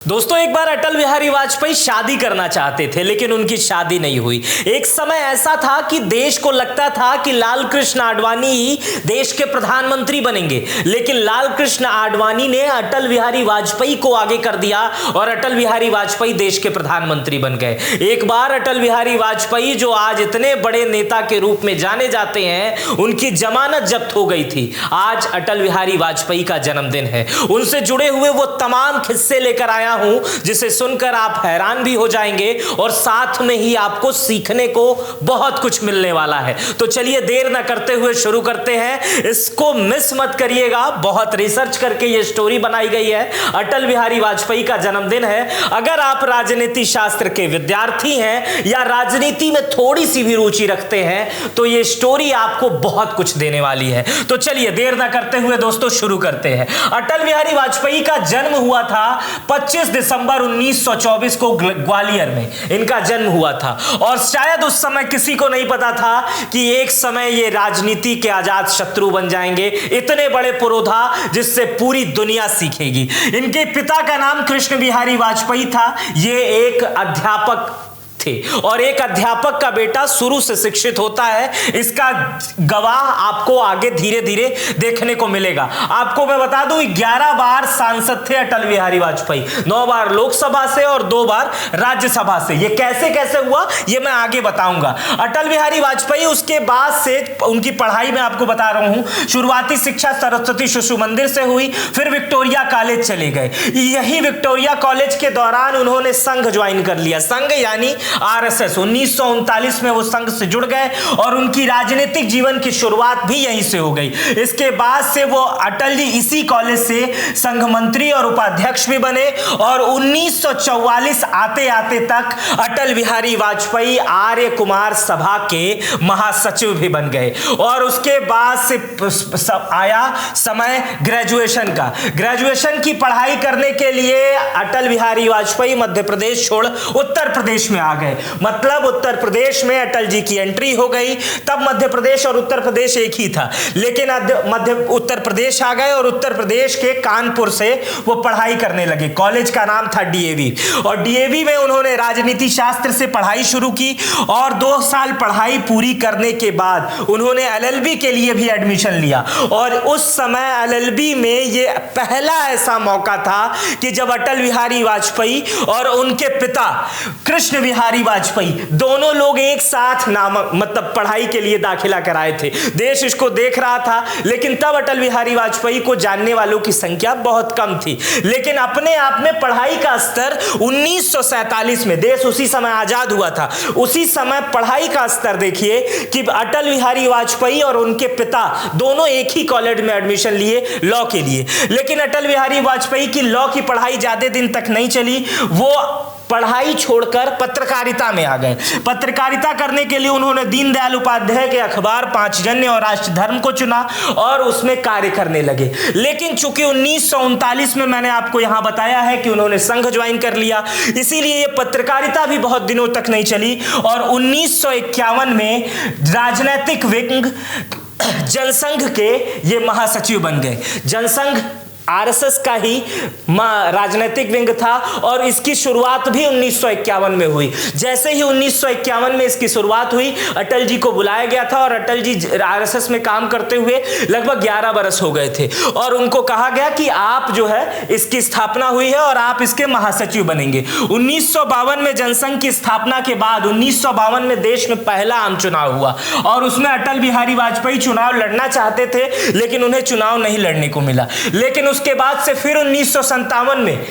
दोस्तों, एक बार अटल बिहारी वाजपेयी शादी करना चाहते थे, लेकिन उनकी शादी नहीं हुई। एक समय ऐसा था कि देश को लगता था कि लाल कृष्ण आडवाणी ही देश के प्रधानमंत्री बनेंगे, लेकिन लाल कृष्ण आडवाणी ने अटल बिहारी वाजपेयी को आगे कर दिया और अटल बिहारी वाजपेयी देश के प्रधानमंत्री बन गए। एक बार अटल बिहारी वाजपेयी, जो आज इतने बड़े नेता के रूप में जाने जाते हैं, उनकी जमानत जब्त हो गई थी। आज अटल बिहारी वाजपेयी का जन्मदिन है। उनसे जुड़े हुए वो तमाम किस्से लेकर आया हूं, जिसे सुनकर आप हैरान भी हो जाएंगे और साथ में ही आपको सीखने को बहुत कुछ मिलने वाला है। तो चलिए देर ना करते हुए शुरू करते हैं। इसको मिस मत करिएगा, बहुत रिसर्च करके ये स्टोरी बनाई गई है। अटल बिहारी वाजपेयी का जन्मदिन है। अगर आप राजनीति शास्त्र के विद्यार्थी हैं या राजनीति में थोड़ी सी भी रुचि रखते हैं, तो ये स्टोरी आपको बहुत कुछ देने वाली है। तो चलिए देर ना करते हुए दोस्तों शुरू करते हैं। अटल बिहारी वाजपेयी का जन्म हुआ था 25 दिसंबर 1924 को ग्वालियर में इनका जन्म हुआ था। और शायद उस समय किसी को नहीं पता था कि एक समय ये राजनीति के आजाद शत्रु बन जाएंगे। इतने बड़े पुरोधा जिससे पूरी दुनिया सीखेगी। इनके पिता का नाम कृष्ण बिहारी वाजपेयी था। ये एक अध्यापक थे और एक अध्यापक का बेटा शुरू से शिक्षित होता है, इसका गवाह आपको आगे धीरे धीरे देखने को मिलेगा। आपको मैं बता दूं, 11 बार सांसद थे अटल बिहारी वाजपेयी, 9 बार लोकसभा से और 2 बार राज्यसभा से। ये कैसे कैसे हुआ ये मैं आगे बताऊंगा। अटल बिहारी वाजपेयी उसके बाद से उनकी पढ़ाई में आपको बता रहा हूं, शुरुआती शिक्षा सरस्वती शिशु मंदिर से हुई, फिर विक्टोरिया कॉलेज चले गए। यही विक्टोरिया कॉलेज के दौरान उन्होंने संघ ज्वाइन कर लिया। संघ यानी आरएसएस। 1939 में वो संघ से जुड़ गए और उनकी राजनीतिक जीवन की शुरुआत भी यहीं से हो गई। इसके बाद से वो अटल जी इसी कॉलेज से संघ मंत्री और उपाध्यक्ष भी बने और 1944 आते आते तक अटल बिहारी वाजपेयी आर्य कुमार सभा के महासचिव भी बन गए। और उसके बाद से आया समय ग्रेजुएशन का। ग्रेजुएशन की पढ़ाई करने के लिए अटल बिहारी वाजपेयी मध्य प्रदेश छोड़ उत्तर प्रदेश में आ गए। मतलब उत्तर प्रदेश में अटल जी की एंट्री हो गई। तब मध्य प्रदेश और उत्तर प्रदेश एक ही था, लेकिन उत्तर प्रदेश आ गए और उत्तर प्रदेश के कानपुर से वो पढ़ाई करने लगे। कॉलेज का नाम था डीएवी और डीएवी में उन्होंने राजनीति शास्त्र से पढ़ाई शुरू की और 2 साल पढ़ाई पूरी करने के बाद उन्होंने एलएलबी के लिए भी एडमिशन लिया। और उस समय एलएलबी में ये पहला ऐसा मौका था कि जब अटल बिहारी वाजपेयी और उनके पिता कृष्ण बिहारी वाजपेयी दोनों लोग एक साथ मतलब पढ़ाई के लिए दाखिला कराए थे। देश इसको देख रहा था, लेकिन तब अटल बिहारी वाजपेयी को जानने वालों की संख्या बहुत कम थी। लेकिन अपने आप में पढ़ाई का स्तर 1947 में, देश उसी समय आजाद हुआ था, उसी समय पढ़ाई का स्तर देखिए कि अटल बिहारी वाजपेयी और उनके पिता दोनों एक ही कॉलेज में एडमिशन लिए लॉ के लिए। लेकिन अटल बिहारी वाजपेयी की लॉ की पढ़ाई ज्यादा दिन तक नहीं चली। वो पढ़ाई छोड़कर पत्रकारिता में आ गए। पत्रकारिता करने के लिए उन्होंने दीनदयाल उपाध्याय के अखबार पांचजन्य और राष्ट्र धर्म को चुना और उसमें कार्य करने लगे। लेकिन चूंकि 1939 में मैंने आपको यहां बताया है कि उन्होंने संघ ज्वाइन कर लिया, इसीलिए ये पत्रकारिता भी बहुत दिनों तक नहीं चली। और 1951 में राजनीतिक विंग जनसंघ के ये महासचिव बन गए। जनसंघ आरएसएस का ही राजनीतिक विंग था और इसकी शुरुआत भी 1951 में हुई। जैसे ही 1951 में इसकी शुरुआत हुई, अटल जी को बुलाया गया था और अटल जी आरएसएस में काम करते हुए लगभग 11 बरस हो गए थे और उनको कहा गया कि आप जो है इसकी स्थापना हुई है और आप इसके महासचिव बनेंगे। 1952 में जनसंघ की स्थापना के बाद 1952 में देश में पहला आम चुनाव हुआ और उसमें अटल बिहारी वाजपेयी चुनाव लड़ना चाहते थे, लेकिन उन्हें चुनाव नहीं लड़ने को मिला। लेकिन उसके बाद से फिर 1957 में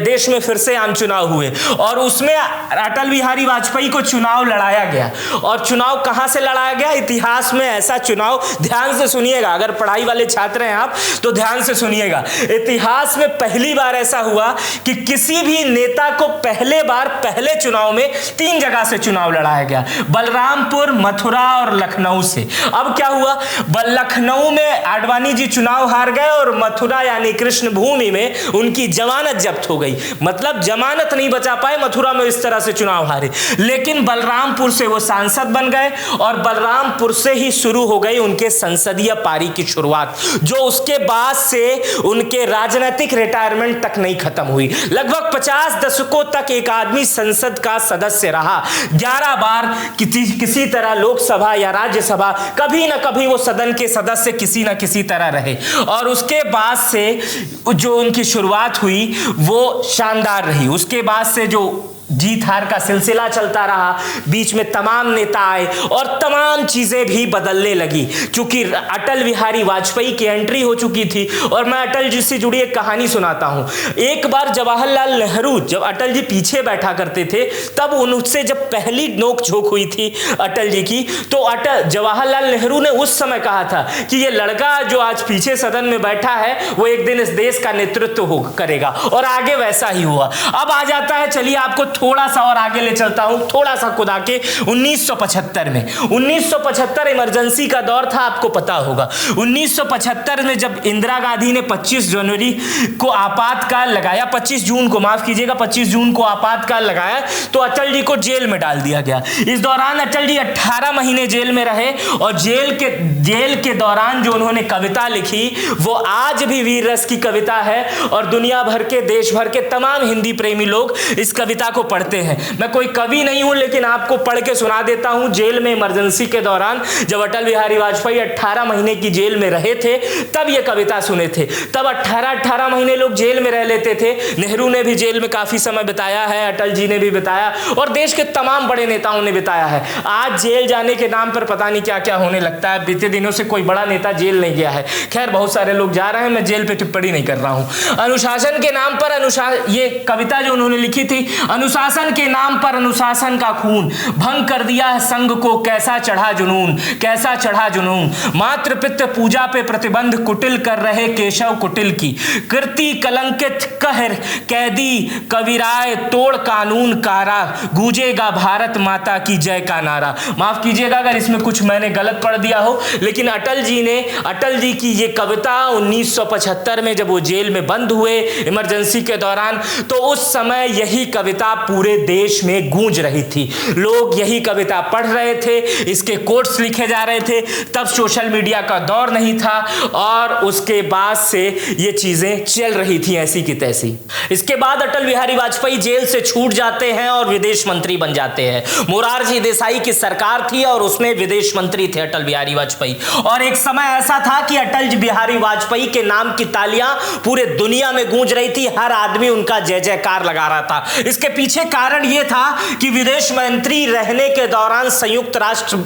देश में फिर से आम चुनाव हुए और उसमें अटल बिहारी वाजपेयी को चुनाव लड़ाया गया। और चुनाव कहां से लड़ाया गया? इतिहास में ऐसा चुनाव, ध्यान से सुनिएगा, अगर पढ़ाई वाले छात्र हैं आप तो ध्यान से सुनिएगा। इतिहास में पहली बार ऐसा हुआ कि किसी भी नेता को पहले चुनाव में 3 जगह से चुनाव लड़ाया गया, बलरामपुर, मथुरा और लखनऊ से। अब क्या हुआ, लखनऊ में आडवाणी जी चुनाव हार गए और मथुरा यानी कृष्ण भूमि में उनकी जमानत जमानत जब्त हो गई, मतलब जमानत नहीं बचा पाए, मथुरा में इस तरह से चुनाव हारे। लेकिन बलरामपुर से वो सांसद बन गए और बलरामपुर से ही शुरू हो गई उनके संसदीय पारी की शुरुआत, जो उसके बाद से उनके राजनीतिक रिटायरमेंट तक नहीं खत्म हुई। लगभग 50 दशकों तक एक आदमी संसद का सदस्य रहा, 11 बार किसी तरह लोकसभा या राज्यसभा, कभी ना कभी वो सदन के सदस्य किसी ना किसी तरह रहे। और उसके बाद से जो उनकी शुरुआत हुई वो शानदार रही। उसके बाद से जो जीत हार का सिलसिला चलता रहा, बीच में तमाम नेता आए और तमाम चीजें भी बदलने लगी, क्योंकि अटल बिहारी वाजपेयी की एंट्री हो चुकी थी। और मैं अटल जी से जुड़ी एक कहानी सुनाता हूं। एक बार जवाहरलाल नेहरू, जब अटल जी पीछे बैठा करते थे, तब उनसे जब पहली नोक झोंक हुई थी अटल जी की, तो जवाहरलाल नेहरू ने उस समय कहा था कि ये लड़का जो आज पीछे सदन में बैठा है वो एक दिन इस देश का नेतृत्व करेगा, और आगे वैसा ही हुआ। अब आ जाता है, चलिए आपको थोड़ा सा और आगे ले चलता हूं, थोड़ा सा खुदा के 1975 में। 1975 इमरजेंसी का दौर था, आपको पता होगा। 1975 में जब इंदिरा गांधी ने 25 जनवरी को आपातकाल लगाया, 25 जून को, माफ कीजिएगा, 25 जून को आपातकाल लगाया, तो अटल जी को जेल में डाल दिया गया। इस दौरान अटल जी 18 महीने जेल में रहे, और जेल के दौरान जो उन्होंने कविता लिखी वो आज भी वीर रस की कविता है, और दुनिया भर के, देश भर के तमाम हिंदी प्रेमी लोग इस कविता को पढ़ते हैं। मैं कोई कवि नहीं हूं, लेकिन आपको पढ़ के सुना देता हूं। जेल में इमरजेंसी के दौरान जब अटल बिहारी वाजपेयी 18 महीने की जेल में रहे थे, तब यह कविता सुने थे। तब 18 महीने लोग जेल में रह लेते थे। नेहरू ने भी जेल में काफी समय बिताया है, अटल जी ने भी बिताया, और देश के तमाम बड़े नेताओं ने बिताया है। आज जेल जाने के नाम पर पता नहीं क्या क्या होने लगता है। बीते दिनों से कोई बड़ा नेता जेल नहीं गया है। खैर, बहुत सारे लोग जा रहे हैं, मैं जेल पे टिप्पणी नहीं कर रहा हूं। अनुशासन के नाम पर ये कविता जो उन्होंने लिखी थी, अनुशासन के नाम पर अनुशासन का खून भंग कर दिया है संघ को, कैसा चढ़ा जुनून, कैसा चढ़ा जुनून। मातृ पितृ पूजा पे प्रतिबंध कुटिल कर रहे केशव कुटिल की, कृति कलंकित कहर कैदी कविराय, तोड़ कानून कारा, गूंजेगा भारत माता की जय का नारा। माफ कीजिएगा अगर इसमें कुछ मैंने गलत पढ़ दिया हो, लेकिन अटल जी की ये कविता 1975 में जब वो जेल में बंद हुए इमरजेंसी के दौरान, तो उस समय यही कविता पूरे देश में गूंज रही थी। लोग यही कविता पढ़ रहे थे, इसके कोट्स लिखे जा रहे थे। तब सोशल मीडिया का दौर नहीं था, और उसके बाद से ये चीजें चल रही थी ऐसी की तैसी। इसके बाद अटल बिहारी वाजपेयी जेल से छूट जाते हैं और विदेश मंत्री बन जाते हैं। मोरारजी देसाई की सरकार थी और उसमें विदेश मंत्री थे अटल बिहारी वाजपेयी। और एक समय ऐसा था कि अटल बिहारी वाजपेयी के नाम की तालियां पूरे दुनिया में गूंज रही थी, हर आदमी उनका जय जयकार लगा रहा था। इसके पीछे कारण यह था कि विदेश मंत्री रहने के दौरान संयुक्त राष्ट्र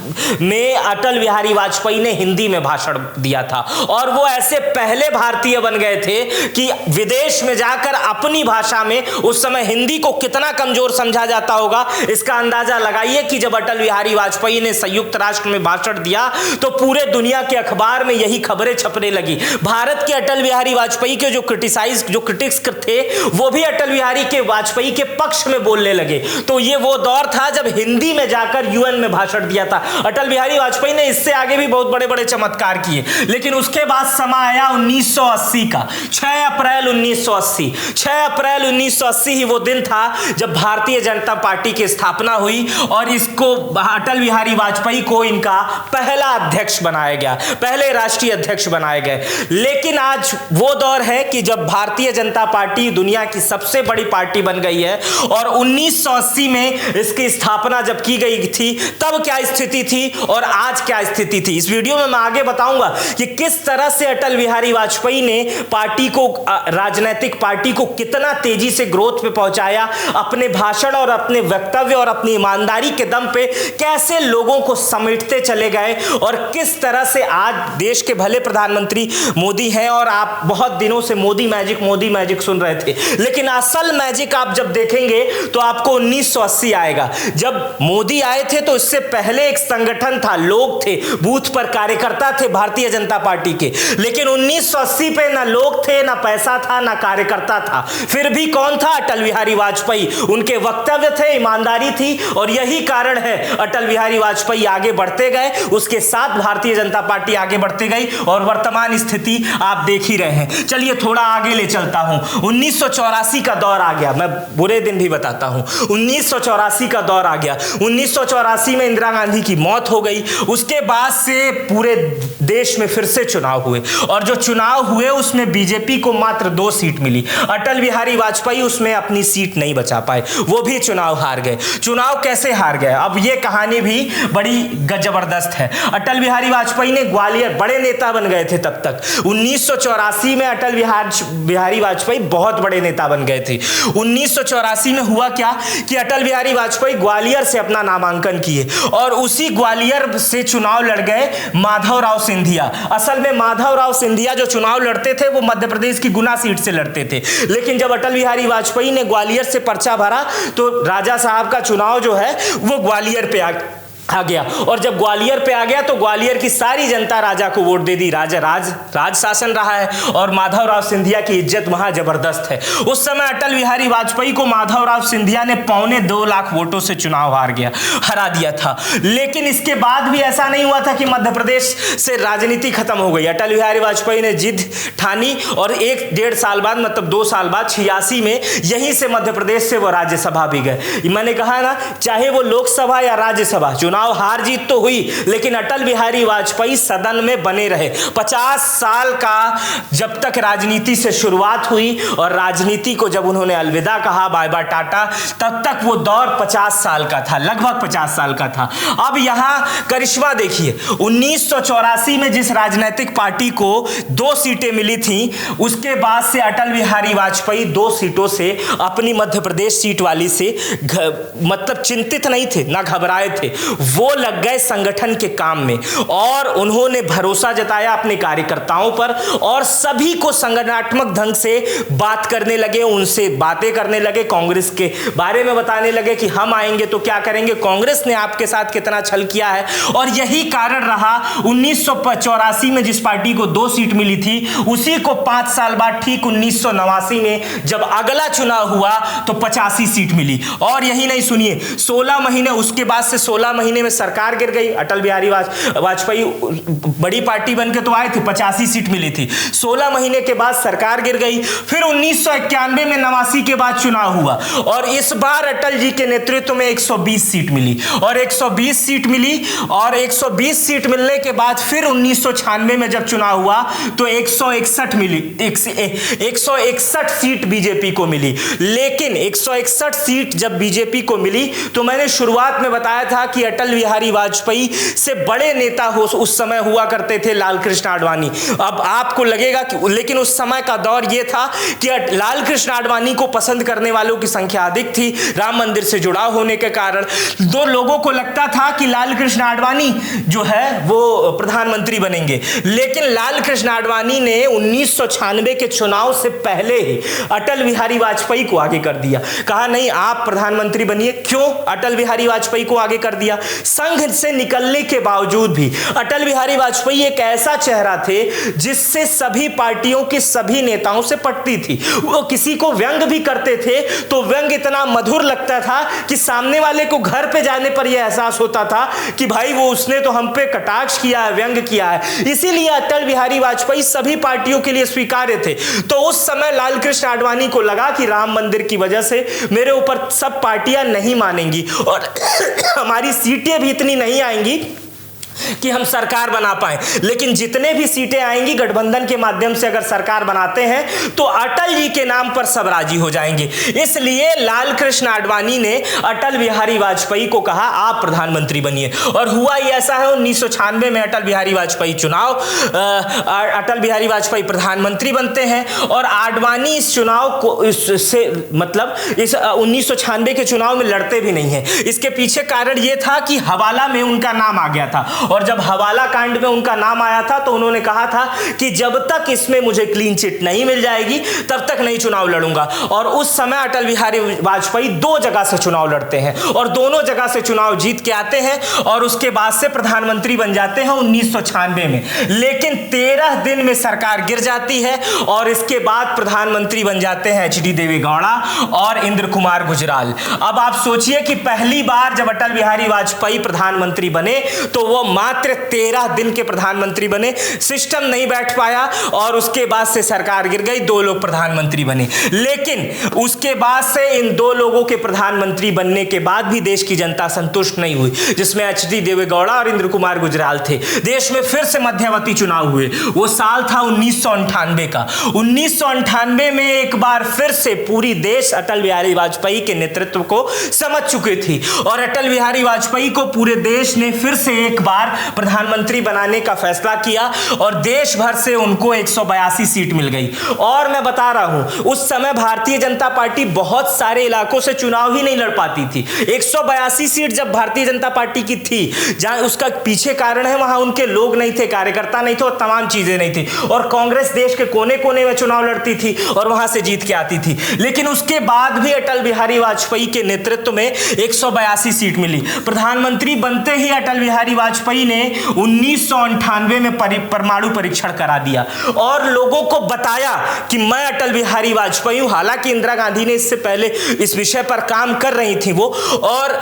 में अटल बिहारी वाजपेयी ने हिंदी में भाषण दिया था, और वो ऐसे पहले भारतीय बन गए थे कि विदेश में जाकर अपनी भाषा में, उस समय हिंदी को कितना कमजोर समझा जाता होगा इसका अंदाजा लगाइए कि जब अटल बिहारी वाजपेयी ने संयुक्त राष्ट्र में भाषण दिया तो पूरे दुनिया के अखबार में यही खबरें छपने लगी। भारत के अटल बिहारी वाजपेयी के जो क्रिटिक्स थे वो भी अटल बिहारी के वाजपेयी के पक्ष में बोलने लगे। तो ये वो दौर था जब हिंदी में जाकर यूएन में भाषण दिया था अटल बिहारी वाजपेयी ने। इससे आगे भी बहुत बड़े बड़े चमत्कार किए, लेकिन उसके बाद समय आया 1980 का। 6 अप्रैल 1980 ही वो दिन था जब भारतीय जनता पार्टी की स्थापना हुई, और इसको अटल बिहारी वाजपेयी को इनका पहला अध्यक्ष बनाया गया, पहले राष्ट्रीय अध्यक्ष बनाए गए। लेकिन आज वो दौर है कि जब भारतीय जनता पार्टी दुनिया की सबसे बड़ी पार्टी बन गई है, और 1980 में इसकी स्थापना जब की गई थी तब क्या स्थिति थी और आज क्या स्थिति थी। इस वीडियो में मैं आगे बताऊंगा कि किस तरह से अटल बिहारी वाजपेयी ने पार्टी को, राजनीतिक पार्टी को कितना तेजी से ग्रोथ पे पहुंचाया, अपने भाषण और अपने वक्तव्य और अपनी ईमानदारी के दम पे कैसे लोगों को समेटते चले गए, और किस तरह से आज देश के भले प्रधानमंत्री मोदी हैं, और आप बहुत दिनों से मोदी मैजिक सुन रहे थे, लेकिन असल मैजिक आप जब देखेंगे तो आपको 1980 आएगा। जब मोदी आए थे तो इससे पहले एक संगठन था, लोग थे, बूथ पर कार्यकर्ता थे भारतीय जनता पार्टी के, लेकिन 1980 पे ना लोग थे, ना पैसा था, ना कार्यकर्ता था। फिर भी कौन था? अटल बिहारी वाजपेयी। उनके वक्तव्य थे, ईमानदारी थी, और यही कारण है अटल बिहारी वाजपेयी आगे बढ़ते गए, उसके साथ भारतीय जनता पार्टी आगे बढ़ते गई, और वर्तमान स्थिति आप देख ही रहे हैं। चलिए थोड़ा आगे ले चलता हूं। 1984 का दौर आ गया, मैं बुरे दिन भी बताता हूं। 1984 का दौर आ गया। 1984 में इंदिरा गांधी की मौत हो गई। उसके बाद से पूरे देश में फिर से चुनाव हुए, और जो चुनाव हुए उसमें बीजेपी को मात्र 2 सीट मिली। अटल बिहारी वाजपेयी उसमें अपनी सीट नहीं बचा पाए, वो भी चुनाव हार गए। चुनाव कैसे हार गए? अब ये कहानी भी बड़ी जबरदस्त है। अटल बिहारी वाजपेयी ने ग्वालियर, बड़े नेता बन गए थे तब तक। 1984 में अटल बिहारी वाजपेयी बहुत बड़े नेता बन गए थे। 1984 में हुआ क्या कि अटल बिहारी वाजपेयी ग्वालियर से अपना नामांकन किए, और उसी ग्वालियर से चुनाव लड़ गए माधवराव सिंधिया। असल में माधवराव सिंधिया जो चुनाव लड़ते थे वो मध्य प्रदेश की गुना सीट से लड़ते थे, लेकिन जब अटल बिहारी वाजपेयी ने ग्वालियर से पर्चा भरा तो राजा साहब का चुनाव जो है वो ग्वालियर पे आ गया। और जब ग्वालियर पे आ गया तो ग्वालियर की सारी जनता राजा को वोट दे दी। राज शासन रहा है, और माधवराव सिंधिया की इज्जत वहां जबरदस्त है। उस समय अटल बिहारी वाजपेयी को माधवराव सिंधिया ने 2.25 लाख वोटों से चुनाव हरा दिया था। लेकिन इसके बाद भी ऐसा नहीं हुआ था कि मध्य प्रदेश से राजनीति खत्म हो गई। अटल बिहारी वाजपेयी ने जिद ठानी, और 1-1.5 साल बाद, मतलब 2 साल बाद 86 में यहीं से मध्य प्रदेश से वो राज्यसभा भी गए। मैंने कहा ना, चाहे वो लोकसभा या राज्यसभा, चुनाव हार जीत तो हुई, लेकिन अटल बिहारी वाजपेयी सदन में बने रहे। 50 साल का जब तक राजनीति से शुरुआत हुई, और राजनीति को जब उन्होंने अलविदा कहा, बाय बाय टाटा, तब तक वो दौर 50 साल का था, लगभग 50 साल का था। अब यहां करिश्मा देखिए, 1984 में जिस राजनीतिक पार्टी को 2 सीटें मिली थी, उसके बाद से अटल बिहारी वाजपेयी 2 सीटों से, अपनी मध्य प्रदेश सीट वाली से मतलब चिंतित नहीं थे, ना घबराए थे। वो लग गए संगठन के काम में, और उन्होंने भरोसा जताया अपने कार्यकर्ताओं पर, और सभी को संगठनात्मक ढंग से बात करने लगे, उनसे बातें करने लगे, कांग्रेस के बारे में बताने लगे कि हम आएंगे तो क्या करेंगे, कांग्रेस ने आपके साथ कितना छल किया है। और यही कारण रहा 1984 में जिस पार्टी को 2 सीट मिली थी, उसी को 5 साल बाद ठीक 1989 में जब अगला चुनाव हुआ तो 85 सीट मिली। और यही नहीं, सुनिए, 16 महीने उसके बाद से 16 महीने में सरकार गिर गई। अटल बिहारी वाजपेयी बड़ी पार्टी बनके तो आए थे, 85 सीट मिली थी। 16 महीने के बाद सरकार गिर गई। फिर 1991 में 89 के बाद चुनाव हुआ, और इस बार अटल जी के नेतृत्व में 120 सीट मिली, और 120 सीट मिली, और 120 सीट मिलने के बाद फिर 1996 में जब चुनाव हुआ तो 161 मिली, 161 सीट बीजेपी को मिली। लेकिन 161 सीट जब बीजेपी को मिली तो मैंने शुरुआत में बताया था कि अटल बिहारी वाजपेयी से बड़े नेता उस समय हुआ करते थे लाल कृष्ण आडवाणी। अब आपको लगेगा कि, लेकिन उस समय का दौर यह था कि लाल कृष्ण आडवाणी को पसंद करने वालों की संख्या अधिक थी, राम मंदिर से जुड़ाव होने के कारण। 2 लोगों को लगता था कि लाल कृष्ण आडवाणी जो है वो प्रधानमंत्री बनेंगे, लेकिन लाल कृष्ण आडवाणी ने 1996 के चुनाव से पहले ही अटल बिहारी वाजपेयी को आगे कर दिया। कहा नहीं, आप प्रधानमंत्री बनिए। क्यों अटल बिहारी वाजपेयी को आगे कर दिया? संघ से निकलने के बावजूद भी अटल बिहारी वाजपेयी एक ऐसा चेहरा थे जिससे सभी पार्टियों के सभी नेताओं से पटती थी। वो किसी को व्यंग भी करते थे तो व्यंग इतना मधुर लगता था कि सामने वाले को घर पे जाने पर यह एहसास होता था कि भाई वो उसने तो हम पे कटाक्ष किया है, व्यंग किया है। इसीलिए अटल बिहारी वाजपेयी सभी पार्टियों के लिए स्वीकार्य थे। तो उस समय लाल कृष्ण आडवाणी को लगा कि राम मंदिर की वजह से मेरे ऊपर सब पार्टियां नहीं मानेंगी, और हमारी सीटें भी इतनी नहीं आएंगी कि हम सरकार बना पाए। लेकिन जितने भी सीटें आएंगी गठबंधन के माध्यम से अगर सरकार बनाते हैं तो अटल जी के नाम पर सब राजी हो जाएंगे। इसलिए लाल कृष्ण आडवाणी ने अटल बिहारी वाजपेयी को कहा आप प्रधानमंत्री बनिए, और हुआ ही ऐसा है। 1996 में अटल बिहारी वाजपेयी अटल बिहारी वाजपेयी प्रधानमंत्री बनते हैं, और आडवाणी इस चुनाव को इस 1996 के चुनाव में लड़ते भी नहीं है। इसके पीछे कारण यह था कि हवाला में उनका नाम आ गया था, और जब हवाला कांड में उनका नाम आया था तो उन्होंने कहा था कि जब तक इसमें मुझे क्लीन चिट नहीं मिल जाएगी तब तक नहीं चुनाव लड़ूंगा। और उस समय अटल बिहारी वाजपेयी 2 जगह से चुनाव लड़ते हैं और दोनों जगह से चुनाव जीत के आते हैं और उसके बाद से प्रधानमंत्री बन जाते हैं 1996 में। लेकिन 13 दिन में सरकार गिर जाती है और इसके बाद प्रधानमंत्री बन जाते हैं एचडी देवेगौड़ा और इंद्र कुमार गुजराल। अब आप सोचिए कि पहली बार जब अटल बिहारी वाजपेयी प्रधानमंत्री बने तो वो मात्र 13 दिन के प्रधानमंत्री बने, सिस्टम नहीं बैठ पाया और उसके बाद से सरकार गिर गई, 2 लोग प्रधानमंत्री बने। लेकिन उसके बाद से इन 2 लोगों के प्रधानमंत्री बनने के बाद भी देश की जनता संतुष्ट नहीं हुई, जिसमें एचडी देवेगौड़ा और इंद्र कुमार गुजराल थे। देश में फिर से मध्यवर्ती चुनाव हुए। वो साल था 1998 का। 1998 में एक बार फिर से पूरी देश अटल बिहारी वाजपेयी के नेतृत्व को समझ चुकी थी और अटल बिहारी वाजपेयी को पूरे देश ने फिर से एक बार प्रधानमंत्री बनाने का फैसला किया और देश भर से उनको 182 सीट मिल गई। और मैं बता रहा हूं उस समय भारतीय जनता पार्टी बहुत सारे इलाकों से चुनाव ही नहीं लड़ पाती थी। 182 सीट जब भारतीय जनता पार्टी की थी, जहां उसका पीछे कारण है वहां उनके लोग नहीं थे, कार्यकर्ता नहीं थे और तमाम चीजें नहीं थी। और कांग्रेस देश के कोने कोने में चुनाव लड़ती थी और वहां से जीत के आती थी। लेकिन उसके बाद भी अटल बिहारी वाजपेयी के नेतृत्व में 182 सीट मिली। प्रधानमंत्री बनते ही अटल बिहारी वाजपेयी ने 1998 में परमाणु परीक्षण करा दिया और लोगों को बताया कि मैं अटल बिहारी वाजपेयी हूं। हालांकि इंदिरा गांधी ने इससे पहले इस विषय पर काम कर रही थी वो, और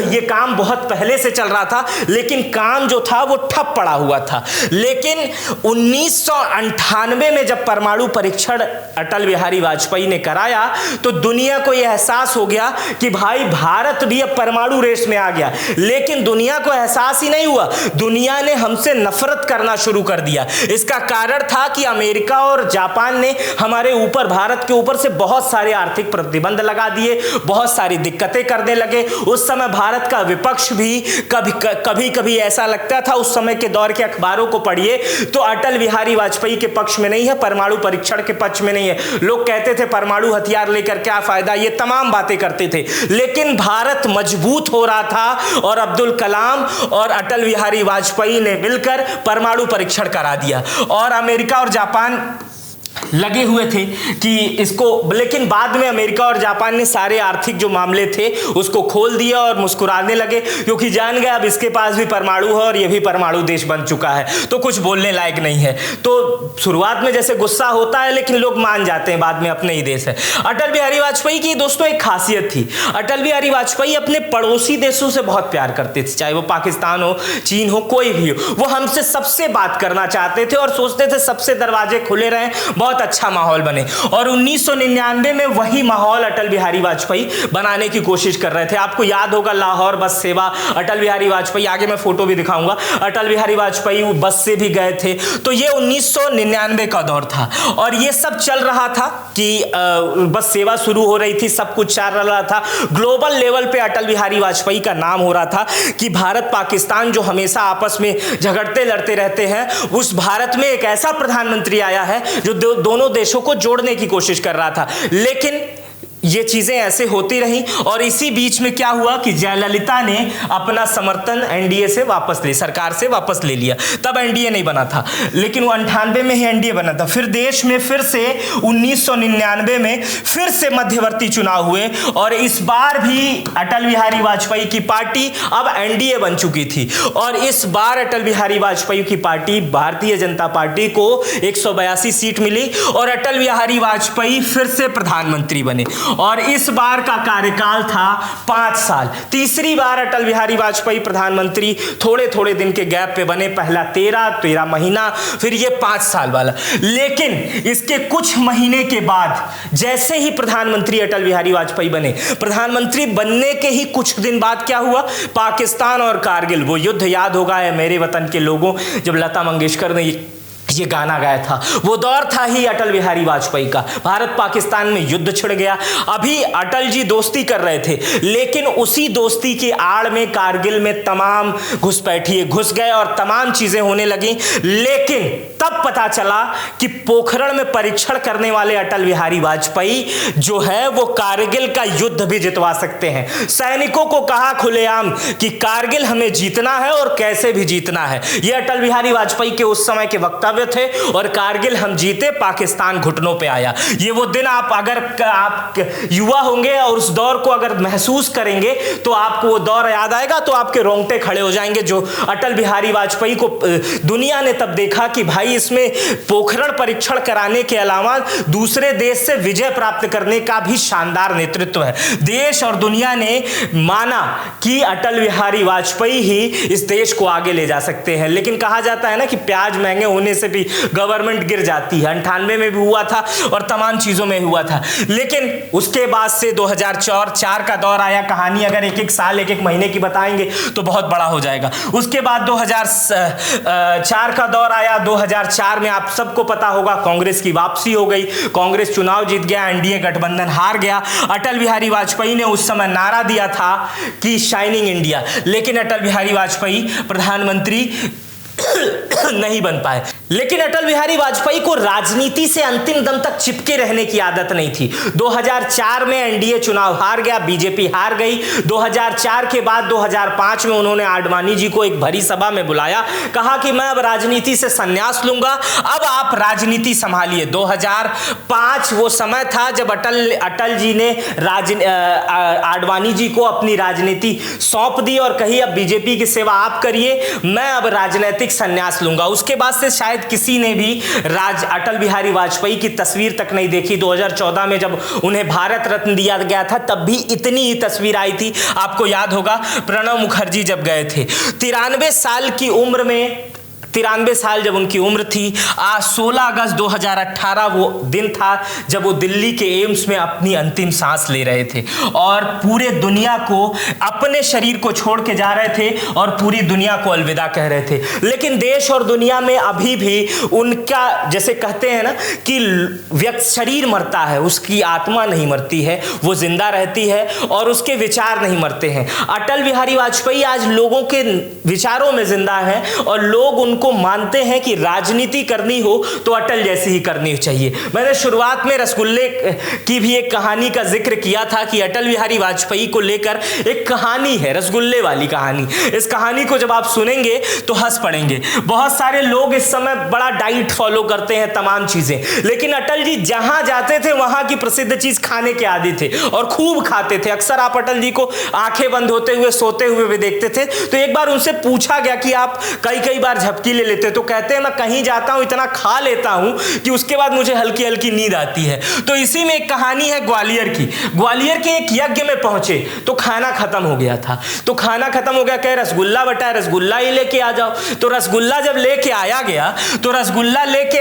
ये काम बहुत पहले से चल रहा था लेकिन काम जो था वो ठप पड़ा हुआ था। लेकिन 1998 में जब परमाणु परीक्षण अटल बिहारी वाजपेयी ने कराया तो दुनिया को यह एहसास हो गया कि भाई भारत भी अब परमाणु रेस में आ गया। लेकिन दुनिया को एहसास ही नहीं हुआ, दुनिया ने हमसे नफरत करना शुरू कर दिया। इसका कारण था कि अमेरिका और जापान ने हमारे ऊपर, भारत के ऊपर से बहुत सारे आर्थिक प्रतिबंध लगा दिए, बहुत सारी दिक्कतें करने लगे। उस समय भारत का विपक्ष भी कभी कभी ऐसा लगता था, उस समय के दौर के अखबारों को पढ़िए तो अटल बिहारी वाजपेयी के पक्ष में नहीं है, परमाणु परीक्षण के पक्ष में नहीं है। लोग कहते थे परमाणु हथियार लेकर क्या फायदा, ये तमाम बातें करते थे। लेकिन भारत मजबूत हो रहा था और अब्दुल कलाम और अटल बिहारी वाजपेयी ने मिलकर परमाणु परीक्षण करा दिया और अमेरिका और जापान लगे हुए थे कि इसको, लेकिन बाद में अमेरिका और जापान ने सारे आर्थिक जो मामले थे उसको खोल दिया और मुस्कुराने लगे, क्योंकि जान गए अब इसके पास भी परमाणु है और ये भी परमाणु देश बन चुका है तो कुछ बोलने लायक नहीं है। तो शुरुआत में जैसे गुस्सा होता है लेकिन लोग मान जाते हैं बाद में, अपने ही देश है। अटल बिहारी वाजपेयी की दोस्तों एक खासियत थी, अटल बिहारी वाजपेयी अपने पड़ोसी देशों से बहुत प्यार करते थे, चाहे वो पाकिस्तान हो, चीन हो, कोई भी हो। वो हमसे सबसे बात करना चाहते थे और सोचते थे सबसे दरवाजे खुले रहें, बहुत अच्छा माहौल बने। और 1999 में वही माहौल अटल बिहारी वाजपेयी बनाने की कोशिश कर रहे थे। आपको याद होगा लाहौर बस सेवा, अटल बिहारी वाजपेयी, आगे मैं फोटो भी दिखाऊंगा, अटल बिहारी वाजपेयी बस से भी गए थे। तो ये 1999 का दौर था और ये सब चल रहा था कि बस सेवा शुरू हो रही थी, सब कुछ चल रहा था। ग्लोबल लेवल पे अटल बिहारी वाजपेयी का नाम हो रहा था कि भारत पाकिस्तान जो हमेशा आपस में झगड़ते लड़ते रहते हैं, उस भारत में एक ऐसा प्रधानमंत्री आया है जो दोनों देशों को जोड़ने की कोशिश कर रहा था। लेकिन ये चीजें ऐसे होती रहीं और इसी बीच में क्या हुआ कि जयललिता ने अपना समर्थन एनडीए से वापस ले, सरकार से वापस ले लिया। तब एनडीए नहीं बना था, लेकिन वो 98 में ही एनडीए बना था। फिर देश में फिर से 1999 में फिर से मध्यवर्ती चुनाव हुए और इस बार भी अटल बिहारी वाजपेयी की पार्टी अब एनडीए बन चुकी थी और इस बार अटल बिहारी वाजपेयी की पार्टी भारतीय जनता पार्टी को 182 सीट मिली और अटल बिहारी वाजपेयी फिर से प्रधानमंत्री बने और इस बार का कार्यकाल था 5 साल। तीसरी बार अटल बिहारी वाजपेयी प्रधानमंत्री थोड़े थोड़े दिन के गैप पे बने, पहला 13 महीना, फिर ये 5 साल वाला। लेकिन इसके कुछ महीने के बाद जैसे ही प्रधानमंत्री अटल बिहारी वाजपेयी बने, प्रधानमंत्री बनने के ही कुछ दिन बाद क्या हुआ, पाकिस्तान और कारगिल वो युद्ध याद होगा है मेरे वतन के लोगों, जब लता मंगेशकर ने ये गाना गाया था। वो दौर था ही अटल बिहारी वाजपेयी का। भारत पाकिस्तान में युद्ध छिड़ गया। अभी अटल जी दोस्ती कर रहे थे, लेकिन उसी दोस्ती की आड़ में कारगिल में तमाम घुसपैठिए घुस गए और तमाम चीजें होने लगी। लेकिन तब पता चला कि पोखरण में परीक्षण करने वाले अटल बिहारी वाजपेयी जो है वो कारगिल का युद्ध भी जितवा सकते हैं। सैनिकों को कहा खुलेआम कि कारगिल हमें जीतना है और कैसे भी जीतना है। ये अटल बिहारी वाजपेयी के उस समय के वक्तव्य थे। और कारगिल हम जीते, पाकिस्तान घुटनों पे आया। ये वो दिन आप युवा होंगे और उस दौर को अगर महसूस करेंगे तो आपको वो दौर याद आएगा, तो आपके रोंगटे खड़े हो जाएंगे। जो अटल बिहारी वाजपेयी को दुनिया ने तब देखा कि भाई इसमें पोखरण परीक्षण कराने के अलावा दूसरे देश से विजय प्राप्त करने का भी शानदार नेतृत्व है। देश और दुनिया ने माना कि अटल बिहारी वाजपेयी ही इस देश को आगे ले जा सकते हैं। लेकिन कहा जाता है ना कि प्याज महंगे होने से भी गवर्नमेंट गिर जाती है। 98 में भी हुआ था और तमाम चीजों में हुआ था। लेकिन उसके बाद से 2004 का दौर आया। कहानी अगर एक एक साल एक एक महीने की बताएंगे तो बहुत बड़ा हो जाएगा। उसके बाद 2004 का दौर आया। 2004 में आप सबको पता होगा कांग्रेस की वापसी हो गई। कांग्रेस चुनाव जीत गया, एनडीए गठबंधन हार गया। अटल बिहारी वाजपेयी ने उस समय नारा दिया था कि शाइनिंग इंडिया, लेकिन अटल बिहारी वाजपेयी प्रधानमंत्री नहीं बन पाए। लेकिन अटल बिहारी वाजपेयी को राजनीति से अंतिम दम तक चिपके रहने की आदत नहीं थी। 2004 में एनडीए चुनाव हार गया, बीजेपी हार गई। 2004 के बाद 2005 में उन्होंने आडवाणी जी को एक भरी सभा में बुलाया, कहा कि मैं अब राजनीति से संन्यास लूंगा, अब आप राजनीति संभालिए। 2005 वो समय था जब अटल जी ने आडवाणी जी को अपनी राजनीति सौंप दी और कही अब बीजेपी की सेवा आप करिए, मैं अब राजनीतिक संन्यास लूंगा। उसके बाद से शायद किसी ने भी अटल बिहारी वाजपेयी की तस्वीर तक नहीं देखी। 2014 में जब उन्हें भारत रत्न दिया गया था तब भी इतनी ही तस्वीर आई थी। आपको याद होगा प्रणब मुखर्जी जब गए थे 93 साल की उम्र में, 93 साल जब उनकी उम्र थी। आज 16 अगस्त 2018 वो दिन था जब वो दिल्ली के एम्स में अपनी अंतिम सांस ले रहे थे और पूरे दुनिया को, अपने शरीर को छोड़ के जा रहे थे और पूरी दुनिया को अलविदा कह रहे थे। लेकिन देश और दुनिया में अभी भी उनका, जैसे कहते हैं ना कि व्यक्ति शरीर मरता है, उसकी आत्मा नहीं मरती है, वो जिंदा रहती है और उसके विचार नहीं मरते हैं। अटल बिहारी वाजपेयी आज लोगों के विचारों में जिंदा है और लोग उनको मानते हैं कि राजनीति करनी हो तो अटल जैसी ही करनी चाहिए। मैंने शुरुआत में रसगुल्ले की भी एक कहानी का जिक्र किया था कि अटल बिहारी वाजपेयी को लेकर एक कहानी है, रसगुल्ले वाली कहानी। इस कहानी को जब आप सुनेंगे तो हंस पड़ेंगे। बहुत सारे लोग इस समय बड़ा डाइट फॉलो करते हैं, तमाम चीजें, लेकिन अटल जी जहां जाते थे वहां की प्रसिद्ध चीज खाने के आदी थे और खूब खाते थे। अक्सर आप अटल जी को आंखें बंद होते हुए, सोते हुए भी देखते थे। तो एक बार उनसे पूछा गया कि आप कई बार झपकी ले लेते, तो कहते हैं मैं कहीं जाता हूं इतना खा लेता हूं कि उसके बाद मुझे हल्की हल्की नींद आती है। तो इसी में एक कहानी है ग्वालियर की। ग्वालियर के एक यज्ञ में पहुंचे तो खाना खत्म हो गया था। तो खाना खत्म हो गया, कहे रसगुल्ला बटा, रसगुल्ला ही लेके आ जाओ। तो रसगुल्ला जब लेके आया गया तो रसगुल्ला लेके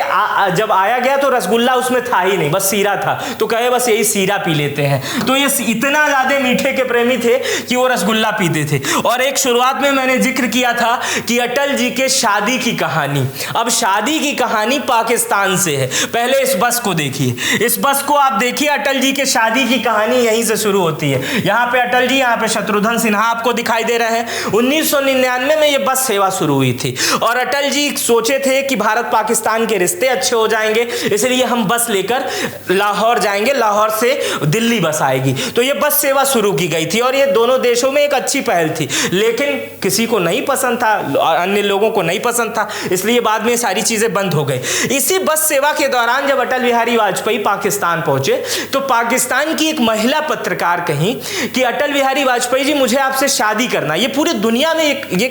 जब आया गया तो रसगुल्ला उसमें था ही नहीं, बस सीरा था। तो कहे बस यही सीरा पी लेते हैं। तो ये इतना ज्यादा मीठे के प्रेमी थे कि वो रसगुल्ला पीते थे। और एक शुरुआत में मैंने जिक्र किया था कि अटल जी के शादी की कहानी, अब शादी की कहानी पाकिस्तान से है। पहले इस बस को देखिए, इस बस को आप देखिए। अटल जी के शादी की कहानी यहीं से शुरू होती है। यहाँ पे अटल जी, यहाँ पे शत्रुघ्न सिन्हा आपको दिखाई दे रहे हैं। 1999 में ये बस सेवा शुरू हुई थी और अटल जी सोचे थे कि भारत पाकिस्तान के रिश्ते अच्छे हो जाएंगे, इसलिए हम बस लेकर लाहौर जाएंगे, लाहौर से दिल्ली बस आएगी। तो ये बस सेवा शुरू की गई थी और ये दोनों देशों में एक अच्छी पहल थी। लेकिन किसी को नहीं पसंद था, अन्य लोगों को नहीं पसंद था, इसलिए बाद में सारी चीजें बंद हो गई। इसी बस सेवा के दौरान जब अटल बिहारी वाजपेयी पाकिस्तान पहुंचे तो पाकिस्तान की एक महिला पत्रकार कही कि अटल बिहारी वाजपेयी जी मुझे आपसे शादी करना। ये पूरी दुनिया में ये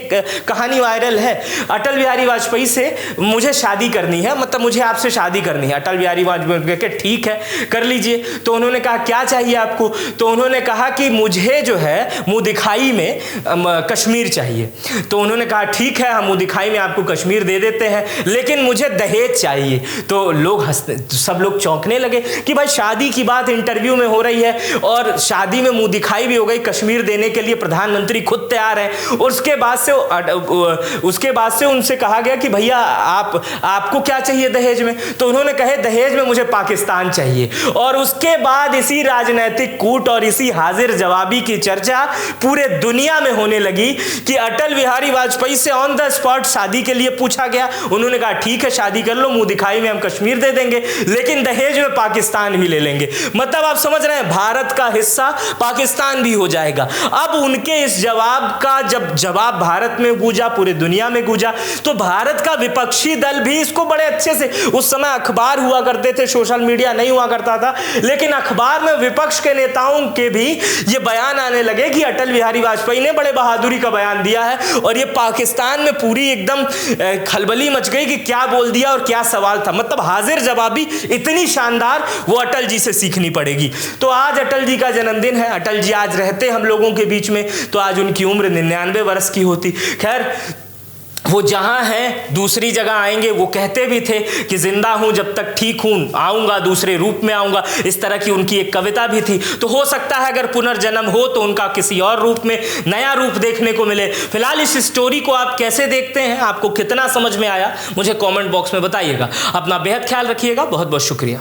कहानी वायरल है, अटल बिहारी वाजपेयी से मुझे शादी करनी है, मतलब मुझे आपसे शादी करनी है। अटल बिहारी वाजपेयी के ठीक है कर लीजिए। तो उन्होंने कहा क्या चाहिए आपको? तो उन्होंने कहा कि मुझे जो है मुंह दिखाई में कश्मीर चाहिए। तो उन्होंने कहा ठीक है, हम मुंह दिखाई में आपको कश्मीर दे देते हैं, लेकिन मुझे दहेज चाहिए। तो लोग हंसते, सब लोग चौंकने लगे कि भाई शादी की बात इंटरव्यू में हो रही है और शादी में मुंह दिखाई भी हो गई, कश्मीर देने के लिए प्रधानमंत्री खुद तैयार है। उसके बाद से उनसे कहा गया कि भैया आपको क्या चाहिए दहेज में? तो उन्होंने कहे दहेज में मुझे पाकिस्तान चाहिए। और उसके बाद इसी राजनीतिक कूट और इसी हाजिर जवाबी की चर्चा पूरे दुनिया में होने लगी कि अटल बिहारी वाजपेयी से ऑन द स्पॉट शादी के लिए पूछा गया। उन्होंने कहा ठीक है शादी कर लो, मुंह दिखाई में हम कश्मीर दे देंगे, लेकिन दहेज में पाकिस्तान भी ले लेंगे। मतलब आप समझ रहे हैं, भारत का हिस्सा पाकिस्तान भी हो जाएगा। अब उनके इस जवाब का जब जवाब भारत में गूंजा, पूरे दुनिया में गूंजा, तो भारत का विपक्षी दल भी इसको बड़े अच्छे से, उस समय अखबार हुआ करते थे, सोशल मीडिया नहीं हुआ करता था, लेकिन अखबार में विपक्ष के नेताओं के भी ये बयान आने लगे कि अटल बिहारी वाजपेयी ने बड़े बहादुरी का बयान दिया है। और ये पाकिस्तान में पूरी एकदम खलबली मच गई कि क्या बोल दिया और क्या सवाल था। मतलब हाजिर जवाबी इतनी शानदार, वो अटल जी से सीखनी पड़ेगी। तो आज अटल जी का जन्मदिन है। अटल जी आज रहते हम लोगों के बीच में, तो आज उनकी उम्र 99 वर्ष की होती। खैर, वो जहां हैं दूसरी जगह आएंगे। वो कहते भी थे कि जिंदा हूं जब तक ठीक हूं, आऊंगा दूसरे रूप में आऊंगा, इस तरह की उनकी एक कविता भी थी। तो हो सकता है अगर पुनर्जन्म हो तो उनका किसी और रूप में, नया रूप देखने को मिले। फिलहाल इस स्टोरी को आप कैसे देखते हैं, आपको कितना समझ में आया, मुझे कॉमेंट बॉक्स में बताइएगा। अपना बेहद ख्याल रखिएगा। बहुत बहुत शुक्रिया।